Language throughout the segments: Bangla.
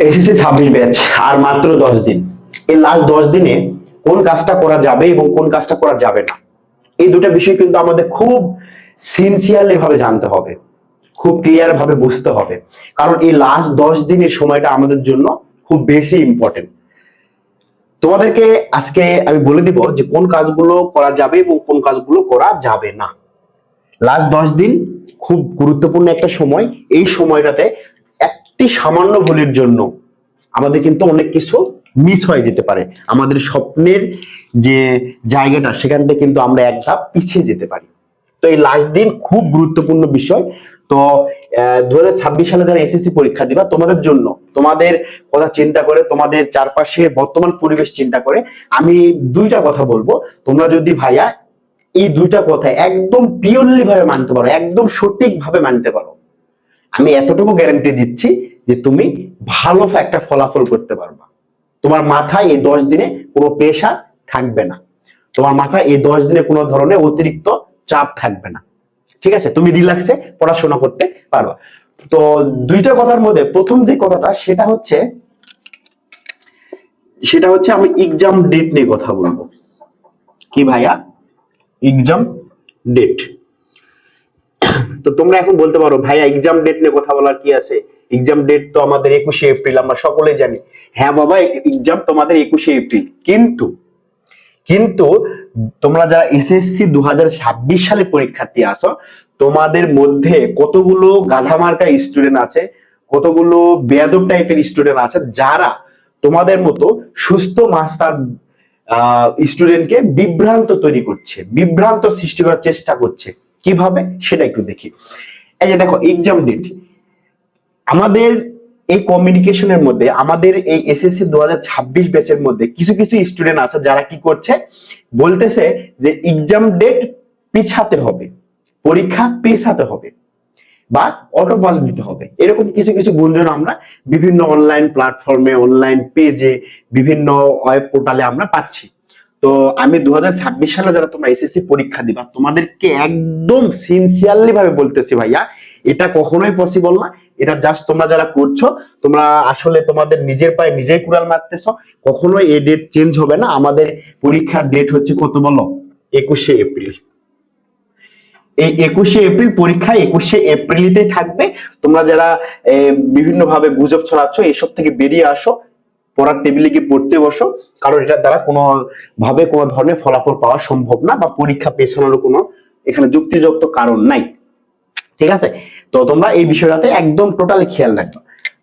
এসএসসি 26 ব্যাচ আর মাত্র 10 দিন। এই লাস্ট 10 দিনে কোন কাজটা করা যাবে এবং কোন কাজটা করা যাবে না, এই দুটো বিষয় কিন্তু আমাদের খুব সিনসিয়ারলি ভাবে জানতে হবে, খুব ক্লিয়ার ভাবে বুঝতে হবে। কারণ এই লাস্ট 10 দিনের সময়টা আমাদের জন্য খুব বেশি ইম্পর্টেন্ট। তোমাদেরকে আজকে আমি বলে দিব যে কোন কাজগুলো করা যাবে এবং কোন কাজগুলো করা যাবে না। লাস্ট 10 দিন খুব গুরুত্বপূর্ণ একটা সময়। এই সময়টাতে একটি সামান্য ভুলের জন্য আমাদের কিন্তু অনেক কিছু মিস হয়ে যেতে পারে। আমাদের স্বপ্নের যে জায়গাটা সেখান থেকে কিন্তু আমরা এক ধাপ পিছিয়ে যেতে পারি। তো এই লাস্ট দিন খুব গুরুত্বপূর্ণ বিষয়। তো 2026 সালে যারা এসএসসি পরীক্ষা দিবা, তোমাদের জন্য, তোমাদের কথা চিন্তা করে, তোমাদের চারপাশে বর্তমান পরিবেশ চিন্তা করে আমি দুইটা কথা বলবো। তোমরা যদি ভাইয়া এই দুইটা কথা একদম পিওরলি ভাবে মানতে পারো, একদম সঠিক ভাবে মানতে পারো, আমি এতটুকু গ্যারান্টি দিচ্ছি যে তুমি ভালো একটা ফলাফল করতে পারবা। তোমার মাথায় এই 10 দিনে কোনো প্রেশার থাকবে না, তোমার মাথায় এই 10 দিনে কোনো ধরনের অতিরিক্ত চাপ থাকবে না। ঠিক আছে, তুমি রিল্যাক্সে পড়াশোনা করতে পারবা। তো দুইটা কথার মধ্যে প্রথম যে কথাটা সেটা হচ্ছে আমি এক্সাম ডেট নিয়ে কথা বলবো। কি ভাইয়া? Exam date. তো তোমরা এখন বলতে পারো ভাইয়া এক্সাম ডেট নিয়ে কথা বলার কি আছে? এক্সাম ডেট তো আমাদের 21শে এপ্রিল, আমরা সকলেই জানি। হ্যাঁ বাবা, এক্সাম তোমাদের 21শে এপ্রিল, কিন্তু কিন্তু তোমরা যারা এসএসসি 2026 সালে পরীক্ষার্থী আছো, তোমাদের মধ্যে কতগুলো গাধামার্কা স্টুডেন্ট আছে, কতগুলো বেয়াদব টাইপের স্টুডেন্ট আছে যারা তোমাদের মতো সুস্থ মাস্টার স্টুডেন্টকে বিভ্রান্ত তৈরি করছে, বিভ্রান্ত সৃষ্টি করার চেষ্টা করছে। কিভাবে সেটা একটু দেখি। এই যে দেখো এক্সাম ডেট, আমাদের এই কমিউনিকেশনের মধ্যে, আমাদের এই এসএসসি 2026 ব্যাচের মধ্যে কিছু কিছু স্টুডেন্ট আছে যারা কি করছে, বলতেছে যে এক্সাম ডেট পিছাতে হবে, পরীক্ষা পিছাতে হবে বা অটো পাস দিতে হবে। এরকম কিছু কিছু গুঞ্জন আমরা বিভিন্ন অনলাইন প্ল্যাটফর্মে, অনলাইন পেজে, বিভিন্ন ওয়েব পোর্টালে আমরা পাচ্ছি। তো আমি 2026 সালে যারা তোমরা এসএসসি পরীক্ষা দিবা, তোমাদেরকে একদম সিনসিয়ারলি ভাবে বলতেছি ভাইয়া, এটা কখনোই পসিবল না। এটা জাস্ট তোমরা যারা করছো, তোমরা আসলে তোমাদের নিজের পায়ে নিজেই কুড়াল মারতেছো। কখনোই এই ডেট চেঞ্জ হবে না। আমাদের পরীক্ষার ডেট হচ্ছে কত বলো? 21শে এপ্রিল। এই 21শে এপ্রিল পরীক্ষা 21শে এপ্রিলতেই থাকবে। তোমরা যারা বিভিন্ন ভাবে গুজব ছড়াচ্ছ, এসব থেকে বেরিয়ে আসো, পড়ার টেবিলে গিয়ে পড়তে বসো। কারণ এটার দ্বারা কোনো ভাবে কোনো ধরনের ফলাফল পাওয়া সম্ভব না, বা পরীক্ষা পেছানোর কোনো এখানে যুক্তিযুক্ত কারণ নাই। ঠিক আছে, তো তোমরা এই বিষয়টাতে একদম টোটালি খেয়াল রাখবে।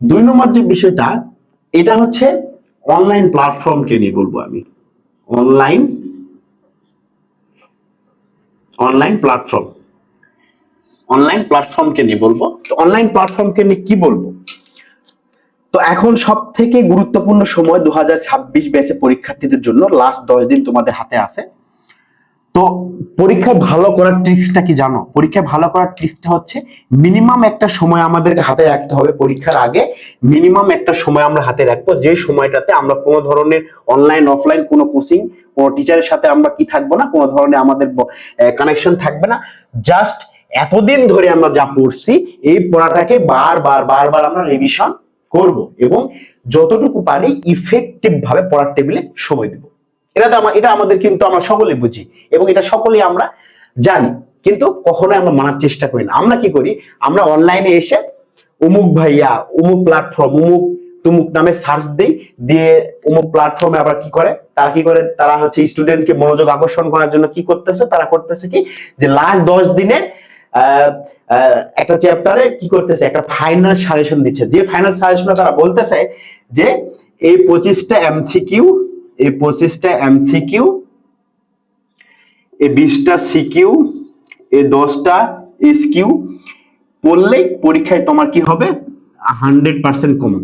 2 নম্বর যে বিষয়টা, এটা হচ্ছে অনলাইন প্ল্যাটফর্মকে নিয়ে বলবো আমি। অনলাইন অনলাইন প্ল্যাটফর্ম অনলাইন প্ল্যাটফর্মকে নিয়ে বলবো। তো অনলাইন প্ল্যাটফর্মকে নিয়ে কি বলবো? তো এখন সব থেকে গুরুত্বপূর্ণ সময় 2026 ব্যাচে পরীক্ষার্থীদের জন্য লাস্ট 10 দিন তোমাদের হাতে আছে। তো পরীক্ষায় ভালো করার ট্রিক্সটা কি জানো? পরীক্ষায় ভালো করার ট্রিক্সটা হচ্ছে মিনিমাম একটা সময় আমাদেরকে হাতে রাখতে হবে। পরীক্ষার আগে মিনিমাম একটা সময় আমরা হাতে রাখবো, যে সময়টাতে আমরা কোনো ধরনের অনলাইন অফলাইন কোনো কোচিং, কোনো টিচারের সাথে আমরা কি থাকবো না, কোনো ধরনের আমাদের কানেকশন থাকবে না। জাস্ট এতদিন ধরে আমরা যা পড়ছি, এই পড়াটাকে বারবার বারবার আমরা রিভিশন করব এবং যতটুকু পারি ইফেক্টিভ ভাবে পড়ার টেবিলে সময় দেব। এটা আমাদের কিন্তু আমরা সকলে বুঝি এবং এটা সকলেই আমরা জানি, কিন্তু কখনোই আমরা মানার চেষ্টা করি না। আমরা কি করি? আমরা অনলাইনে এসে অমুক ভাইয়া, অমুক প্ল্যাটফর্ম, অমুক তুমুক নামে সার্চ দেই, দিয়ে অমুক প্ল্যাটফর্মে আবার কি করে, তারা হচ্ছে স্টুডেন্টকে মনোযোগ আকর্ষণ করার জন্য কি করতেছে, তারা করতেছে কি, যে লাস্ট 10 দিনের একটা চ্যাপ্টারে কি করতেছে, একটা ফাইনাল সাজেশন দিচ্ছে। যে ফাইনাল সাজেশনে তারা বলতেছে যে এই 25টা এমসিকিউ, এই 25টা এমসিকিউ, এই 20টা সিকিউ, এই 10টা এসকিউ পড়লেই পরীক্ষায় তোমার কি হবে? 100% কমন।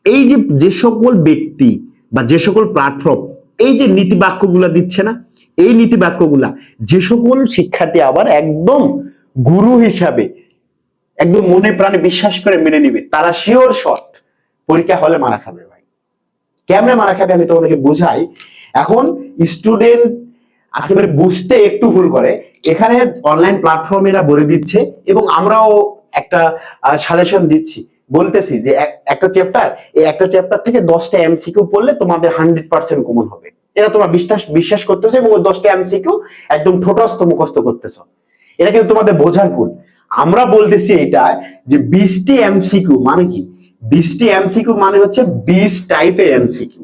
এই যে সকল ব্যক্তি বা যে সকল প্ল্যাটফর্ম এই যে নীতি বাক্যগুলা দিচ্ছে না, এই নীতি বাক্যগুলা যে সকল শিক্ষার্থী আবার একদম গুরু হিসাবে একদম মনে প্রাণে বিশ্বাস করে মেনে নিবে, তারা শিওর শট পরীক্ষা হলে মারা খাবে। ভাই কেমনে মারা খাবে আমি তোমাদেরকে বুঝাই। এখন স্টুডেন্ট আসলে বুঝতে একটু ভুল করে, এখানে অনলাইন প্ল্যাটফর্মেরা বলে দিচ্ছে এবং আমরাও একটা সাজেশন দিচ্ছি বলতেছি যে একটা চ্যাপ্টার, এই একটা চ্যাপ্টার থেকে 10টা এমসিকিউ পড়লে তোমাদের 100% কমন হবে, এটা তোমরা বিশ্বাস করতেছো এবং ওই 10টা এমসিকিউ একদম ঠোঁটস্থ মুখস্থ করতেছো। এটা কিন্তু তোমাদের বোঝার ভুল। আমরা বলতেছি এটা যে 20টি এমসিকিউ মানে কি, 20টি এমসিকিউ মানে হচ্ছে 20 টাইপের এমসিকিউ,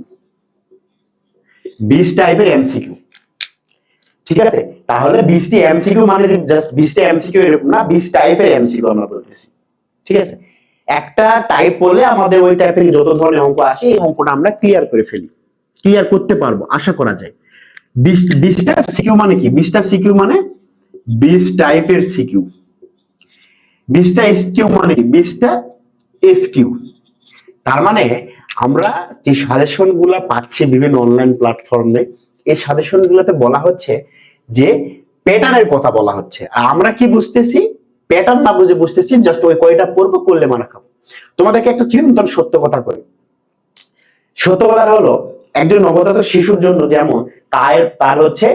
20 টাইপের এমসিকিউ, ঠিক আছে? তাহলে 20টি এমসিকিউ মানে যে জাস্ট 20টা এমসিকিউ এরকম না, 20 টাইপের এমসিকিউ আমরা বলতেছি, ঠিক আছে? একটা টাইপ বললে আমাদের ওই টাইপের যত ধরনের অঙ্ক আসে এই অঙ্কটা আমরা ক্লিয়ার করে ফেলি, ক্লিয়ার করতে পারবো আশা করা যায়। 20টা সিকিউ মানে কি, 20টা সিকিউ মানে 20 টাইপের সিকিউ, 20টা এসকিউ মানে কি, 20টা এসকিউ। তার মানে আমরা যে সাজেশন গুলা পাচ্ছি বিভিন্ন অনলাইন প্ল্যাটফর্মে, এই সাজেশন গুলাতে বলা হচ্ছে যে প্যাটার্নের কথা বলা হচ্ছে, আর আমরা কি বুঝতেছি, প্যাটার্ন না বুঝে বুঝতেছি জাস্ট ওই কয়টা পড়বো করলে মারা খাবো। তোমাদেরকে একটা চিরন্তন সত্য কথা কই, সত্য কথা হলো একজন নবজাতক শিশুর জন্য যেমন তার হচ্ছে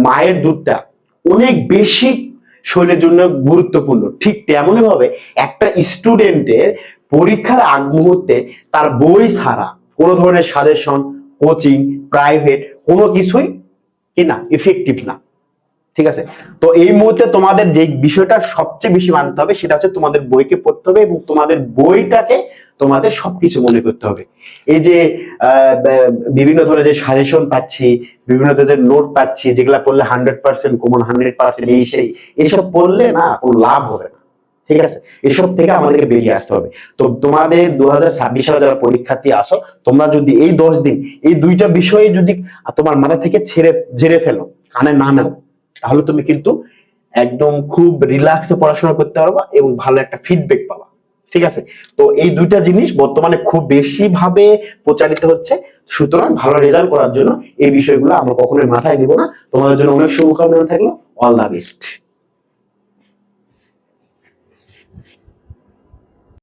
মায়ের দুধটা অনেক বেশি শরীরের জন্য গুরুত্বপূর্ণ, ঠিক তেমনই ভাবে একটা স্টুডেন্টের পরীক্ষার আগ মুহূর্তে তার বই ছাড়া কোনো ধরনের সাজেশন, কোচিং, প্রাইভেট কোনো কিছুই কি না ইফেক্টিভ না, ঠিক আছে? তো এই মুহূর্তে তোমাদের যে বিষয়টা সবচেয়ে বেশি মানতে হবে সেটা হচ্ছে তোমাদের বইকে পড়তে হবে এবং তোমাদের বইটাকে তোমাদের সবকিছু মনে করতে হবে। এই যে বিভিন্ন ধরনের যে সাজেশন পাচ্ছি, বিভিন্ন ধরনের নোট পাচ্ছি যেগুলা পড়লে 100% কমন, 100% এই সেই, এসব পড়লে না কোনো লাভ হবে না, ঠিক আছে? এসব থেকে আমাদেরকে বেরিয়ে আসতে হবে। তো তোমাদের 2026 সালে যারা পরীক্ষার্থী আসো, তোমরা যদি এই 10 দিন এই দুইটা বিষয়ে যদি তোমার মাথা থেকে ঝেড়ে ফেলো, কানে না নাও, তাহলে তুমি কিন্তু একদম খুব রিল্যাক্সে পড়াশোনা করতে পারবা এবং ভালো একটা ফিডব্যাক পাবা, ঠিক আছে? তো এই দুইটা জিনিস বর্তমানে খুব বেশি ভাবে প্রচারিত হচ্ছে, সুতরাং ভালো রেজাল্ট করার জন্য এই বিষয়গুলো আমরা কখনোই মাথায় নিব না। তোমাদের জন্য অনেক শুভকামনা থাকলো, অল দা বেস্ট।